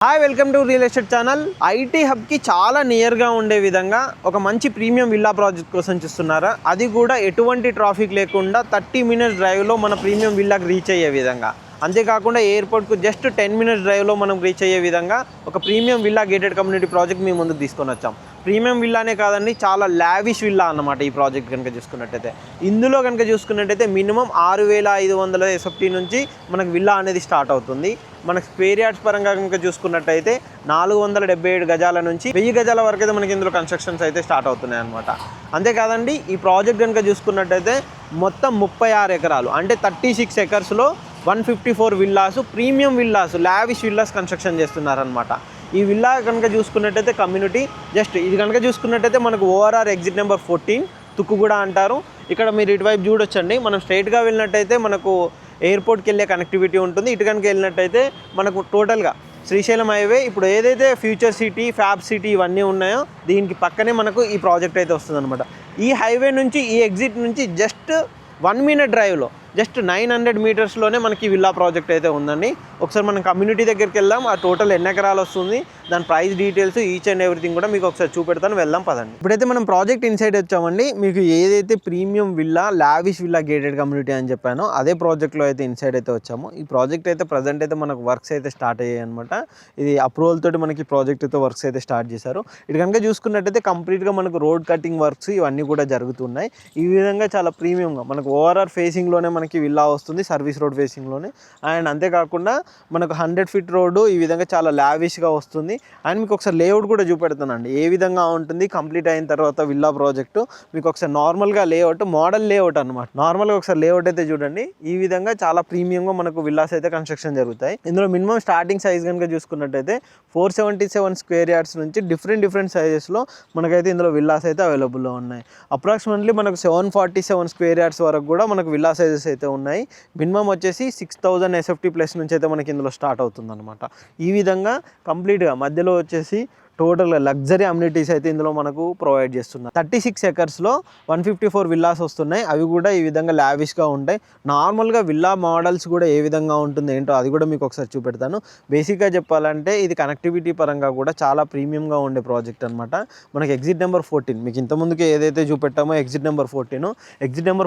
Hi welcome to real estate channel. IT హబ్కి చాలా నియర్గా ఉండే విధంగా ఒక మంచి ప్రీమియం విల్లా ప్రాజెక్ట్ కోసం చూస్తున్నారా? అది కూడా ఎటువంటి ట్రాఫిక్ లేకుండా 30 మినిట్స్ డ్రైవ్లో మన ప్రీమియం విల్లాకి రీచ్ అయ్యే విధంగా, అంతేకాకుండా ఎయిర్పోర్ట్కు జస్ట్ 10 మినిట్స్ డ్రైవ్లో మనం రీచ్ అయ్యే విధంగా ఒక premium villa gated community project మీ ముందుకు తీసుకొని వచ్చాం. ప్రీమియం విల్లానే కాదండి, చాలా లావిష్ విల్లా అన్నమాట ఈ ప్రాజెక్ట్ కనుక చూసుకున్నట్టయితే. ఇందులో కనుక చూసుకున్నట్టయితే మినిమం 6500 SFT నుంచి మనకు విల్లా అనేది స్టార్ట్ అవుతుంది. మనకు స్క్వేర్ యార్డ్స్ పరంగా కనుక చూసుకున్నట్టయితే 477 గజాల నుంచి 1000 గజాల వరకు అయితే మనకి ఇందులో కన్స్ట్రక్షన్స్ అయితే స్టార్ట్ అవుతున్నాయి అనమాట. అంతేకాదండి, ఈ ప్రాజెక్ట్ కనుక చూసుకున్నట్టయితే మొత్తం 36 ఎకరాలు అంటే 36 ఎకర్స్లో 154 villas, premium villas, lavish villas construction చేస్తున్నారనమాట. ఈ విల్లా కనుక చూసుకున్నట్టయితే కమ్యూనిటీ జస్ట్ ఇది కనుక చూసుకున్నట్టయితే మనకు ఓఆర్ఆర్ ఎగ్జిట్ నెంబర్ 14 తుక్కుగూడ అంటారు. ఇక్కడ మీరు ఇటువైపు చూడొచ్చండి. మనం స్ట్రైట్గా వెళ్ళినట్టయితే మనకు ఎయిర్పోర్ట్కి వెళ్ళే కనెక్టివిటీ ఉంటుంది. ఇటు కనుక వెళ్ళినట్టయితే మనకు టోటల్గా శ్రీశైలం హైవే, ఇప్పుడు ఏదైతే ఫ్యూచర్ సిటీ, ఫ్యాబ్ సిటీ ఇవన్నీ ఉన్నాయో దీనికి పక్కనే మనకు ఈ ప్రాజెక్ట్ అయితే వస్తుందన్నమాట. ఈ హైవే నుంచి ఈ ఎగ్జిట్ నుంచి జస్ట్ 1 మినిట్ డ్రైవ్లో జస్ట్ 900 మీటర్స్లోనే మనకి విల్లా ప్రాజెక్ట్ అయితే ఉందండి. ఒకసారి మనం కమ్యూనిటీ దగ్గరికి వెళ్దాం. ఆ టోటల్ ఎన్ని ఎకరాలు వస్తుంది, దాని price details, each and everything కూడా మీకు ఒకసారి చూపెడతాను. వెళ్దాం పదండి. ఇప్పుడైతే మనం ప్రాజెక్ట్ ఇన్సైడ్ వచ్చామండి. మీకు ఏదైతే premium villa, lavish villa gated community అని చెప్పానో అదే ప్రాజెక్ట్లో అయితే ఇన్సైడ్ అయితే వచ్చాము. ఈ ప్రాజెక్ట్ అయితే ప్రజెంట్ అయితే మనకు వర్క్స్ అయితే స్టార్ట్ అయ్యాయి అనమాట. ఇది అప్రూవల్ తోటి మనకి ప్రాజెక్ట్ అయితే వర్క్స్ అయితే స్టార్ట్ చేశారు. ఇటు కనుక చూసుకున్నట్టయితే కంప్లీట్గా మనకు రోడ్ కటింగ్ వర్క్స్ ఇవన్నీ కూడా జరుగుతున్నాయి. ఈ విధంగా చాలా ప్రీమియంగా మనకు ఓఆర్ఆర్ ఫేసింగ్లోనే మనకి విల్లా వస్తుంది, సర్వీస్ రోడ్ ఫేసింగ్లోనే. అండ్ అంతేకాకుండా మనకు 100 ఫీట్ రోడ్డు ఈ విధంగా చాలా లావిష్గా వస్తుంది. అండ్ మీకు ఒకసారి లేఅవుట్ కూడా చూపెడతానండి ఏ విధంగా ఉంటుంది కంప్లీట్ అయిన తర్వాత విల్లా ప్రాజెక్టు. మీకు ఒకసారి నార్మల్గా లేఅవుట్, మోడల్ లేఅవుట్ అనమాట. నార్మల్గా ఒకసారి లేఅవుట్ అయితే చూడండి. ఈ విధంగా చాలా ప్రీమియంగా మనకు విల్లాస్ అయితే కన్స్ట్రక్షన్ జరుగుతాయి. ఇందులో మినిమం స్టార్టింగ్ సైజ్ కనుక చూసుకున్నట్టయితే 477 స్క్వేర్ యార్డ్స్ నుంచి డిఫరెంట్ సైజెస్లో మనకైతే ఇందులో విల్లాస్ అయితే అవైలబుల్లో ఉన్నాయి. అప్రాక్సిమేట్లీ మనకు 747 స్క్వేర్ యార్డ్స్ వరకు కూడా మనకు విల్లా సైజెస్ అయితే ఉన్నాయి. మినిమం వచ్చేసి 6000 SFT ప్లస్ నుంచి అయితే మనకి ఇందులో స్టార్ట్ అవుతుంది అనమాట. ఈ విధంగా కంప్లీట్గా మధ్యలో వచ్చేసి టోటల్గా లగ్జరీ అమ్యూనిటీస్ అయితే ఇందులో మనకు ప్రొవైడ్ చేస్తున్నారు. 36 ఎకర్స్లో 154 విల్లాస్ వస్తున్నాయి. అవి కూడా ఈ విధంగా లావిష్గా ఉంటాయి. నార్మల్గా విల్లా మోడల్స్ కూడా ఏ విధంగా ఉంటుంది ఏంటో అది కూడా మీకు ఒకసారి చూపెడతాను. బేసిక్గా చెప్పాలంటే ఇది కనెక్టివిటీ పరంగా కూడా చాలా ప్రీమియంగా ఉండే ప్రాజెక్ట్ అనమాట. మనకి ఎగ్జిట్ నెంబర్ 14 మీకు ఇంతకుముందుకే ఏదైతే చూపెట్టామో ఎగ్జిట్ నెంబర్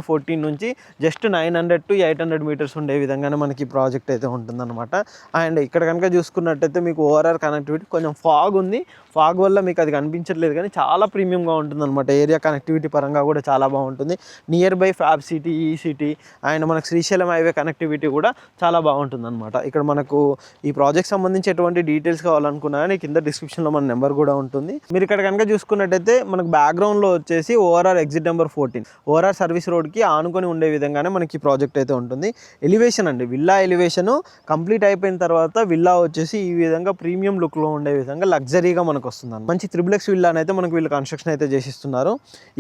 14 నుంచి జస్ట్ 900 to 800 మీటర్స్ ఉండే విధంగానే మనకి ప్రాజెక్ట్ అయితే ఉంటుందన్నమాట. అండ్ ఇక్కడ కనుక చూసుకున్నట్టయితే మీకు ఓఆర్ఆర్ కనెక్టివిటీ కొంచెం ఫాగ్ ఉంది. ఫాగ్ వల్ల మీకు అది కనిపించట్లేదు కానీ చాలా ప్రీమియంగా ఉంటుంది అనమాట. ఏరియా కనెక్టివిటీ పరంగా కూడా చాలా బాగుంటుంది. నియర్ బై ఫ్యాబ్ సిటీ, ఈ సిటీ అండ్ మనకు శ్రీశైలం హైవే కనెక్టివిటీ కూడా చాలా బాగుంటుంది అనమాట. ఇక్కడ మనకు ఈ ప్రాజెక్ట్ సంబంధించి ఎటువంటి డీటెయిల్స్ కావాలనుకున్నా కానీ కింద డిస్క్రిప్షన్లో మన నెంబర్ కూడా ఉంటుంది. మీరు ఇక్కడ కనుక చూసుకున్నట్టయితే మనకు బ్యాక్గ్రౌండ్లో వచ్చేసి ORR exit number 14 ORR service రోడ్కి ఆనుకొని ఉండే విధంగానే మనకి ఈ ప్రాజెక్ట్ అయితే ఉంటుంది. ఎలివేషన్ అండి, విల్లా ఎలివేషన్ కంప్లీట్ అయిపోయిన తర్వాత విల్లా వచ్చేసి ఈ విధంగా ప్రీమియం లుక్లో ఉండే విధంగా లగ్జరీగా మనకు వస్తుంది. మంచి 3x విల్లా అయితే మనకు వీళ్ళు కన్స్ట్రక్షన్ అయితే చేసిస్తున్నారు.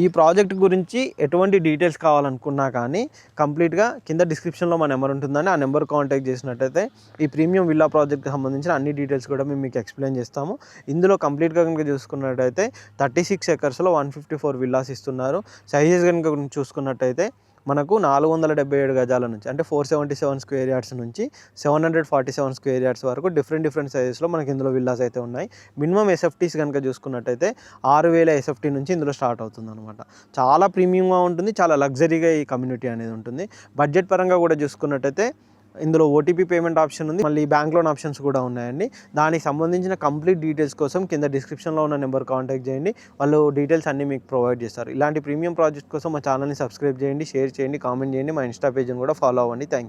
ఈ ప్రాజెక్ట్ గురించి ఎటువంటి డీటెయిల్స్ కావాలనుకున్నా కానీ కంప్లీట్గా కింద డిస్క్రిప్షన్లో మా నెంబర్ ఉంటుందని ఆ నెంబర్ కాంటాక్ట్ చేసినట్టయితే ఈ ప్రీమియం విల్లా ప్రాజెక్ట్కి సంబంధించిన అన్ని డీటెయిల్స్ కూడా మేము మీకు ఎక్స్ప్లెయిన్ చేస్తాము. ఇందులో కంప్లీట్గా కనుక చూసుకున్నట్టయితే 36 ఎకర్స్లో 154 విల్లాస్ ఇస్తున్నారు. సైజెస్ కనుక చూసుకున్నట్టయితే మనకు 477 గజాల నుంచి అంటే 477 స్క్వేర్ యార్డ్స్ నుంచి 747 స్క్వేర్ యార్డ్స్ వరకు డిఫరెంట్ సైజెస్లో మనకి ఇందులో విల్లాస్ అయితే ఉన్నాయి. మినిమం SFTs కనుక చూసుకున్నట్టయితే 6000 SFT నుంచి ఇందులో స్టార్ట్ అవుతుంది అనమాట. చాలా ప్రీమియంగా ఉంటుంది, చాలా లగ్జరీగా ఈ కమ్యూనిటీ అనేది ఉంటుంది. బడ్జెట్ పరంగా కూడా చూసుకున్నట్టయితే ఇందులో ఓటీపీ పేమెంట్ ఆప్షన్ ఉంది, మళ్ళీ బ్యాంక్ లోన్ ఆప్షన్స్ కూడా ఉన్నాయండి. దానికి సంబంధించిన కంప్లీట్ డీటెయిల్స్ కోసం కింద డిస్క్రిప్షన్లో ఉన్న నెంబర్ కాంటాక్ట్ చేయండి. వాళ్ళు డీటెయిల్స్ అన్నీ మీకు ప్రొవైడ్ చేస్తారు. ఇలాంటి ప్రీమియం ప్రాజెక్ట్ కోసం మా ఛానల్ని సబ్స్క్రైబ్ చేయండి, షేర్ చేయండి, కామెంట్ చేయండి. మా ఇన్స్టా పేజ్ని కూడా ఫాలో అవ్వండి. Thank you.